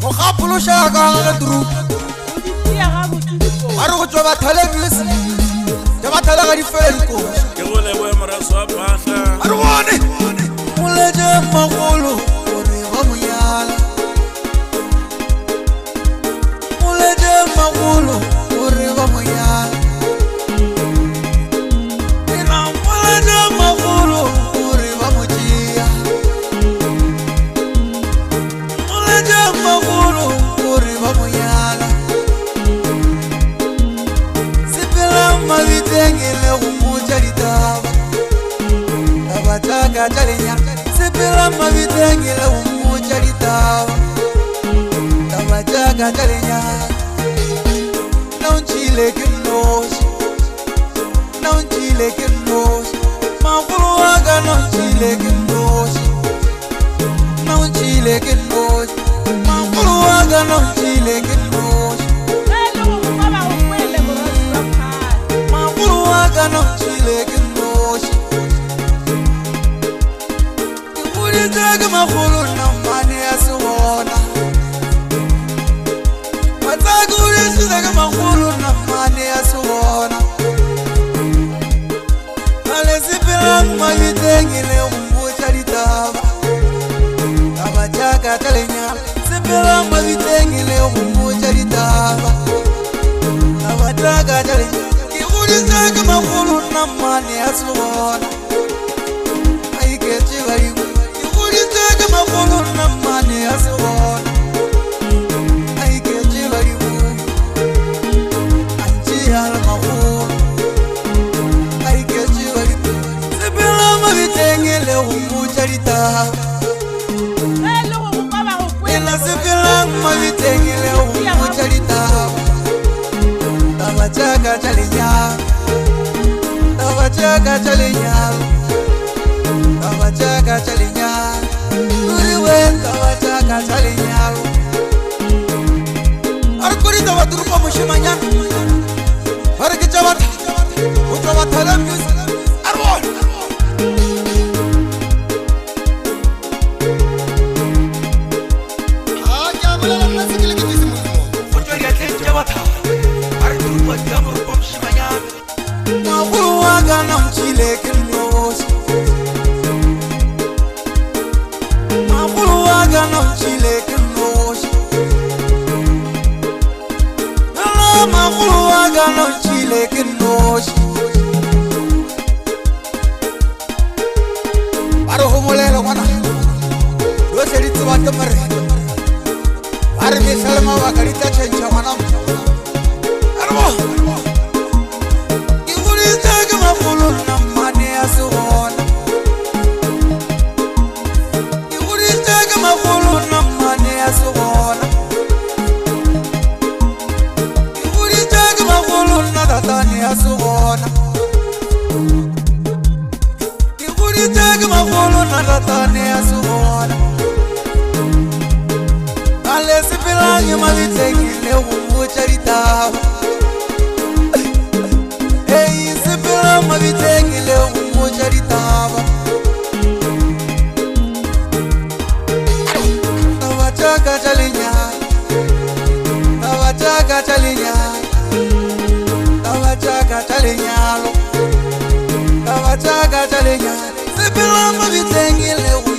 go gapološa ka ga dru are go tswa bathale bless ke bathale ga difenko ke go leboe moraso wa phahla are bone molete magolo gore ba monyala molete magolo gore ba monyala ena molete magolo gore ba mojia molete magolo gore ba monyala sepela mabitengele go motša ditaba taba tšaka tša lenyaka sepela mabitengele go motša ditaba taba tšaka tša lenyaka nauntšhile ke nnoši nauntšhile ke nnoši magolo wa ka nauntšhile ke nnoši nauntšhile ke nnoši magolo wa ka nauntšhile ke nnoši magolo wa ka nauntšhile ke nnoši ke goditse ke magolo namane ya se bona matsaka godisitse ke magolo namane ya se bona ale sepelang mabitengele go mbotša ditaba taba tšaka tša lenyala sepelang mabitengele go mbotša ditaba taba tšaka tša lenyala ke goditse ke magolo namane ya se bona a iketše badimo ke goditse ke magolo namane ya se bona a iketše badimo a ntšeala magolo a iketše badimo sepela mabitengele go mbotša ditaba ena sepelang mabitengele go mbotša ditaba taba tšaka tša lenyalo taba tšaka tša lenyalo taba tšaka tša lenyalo uriwe taba tšaka tša lenyalo a re kodi taba turupa mošemanyana ba re ke tša batha go tšwa bathalemmis a re bone magolo wa ka nauntšhile ke nnoši magolo wa ka nauntšhile ke nnoši ala magolo wa ka nauntšhile ke nnoši ba re go molele ngwana yotlhe di tseba temere ba re mehla le mabaka di tla tšhentšha ngwana a re bo ke goditse ke magolo namane ya se bona ke goditse ke magolo namane ya se bona ke goditse ke magolo nna tatane ya se bona ke goditse ke magolo nna tatane ya se bona ale sepelang mabitengele go mbotša ditaba ei sepelang mabitengele go mbotša ditaba taba tšaka tša lenyalo taba tšaka tša lenyalo taba tšaka tša lenyalo taba tšaka tša lenyalo sepelang mabitengele go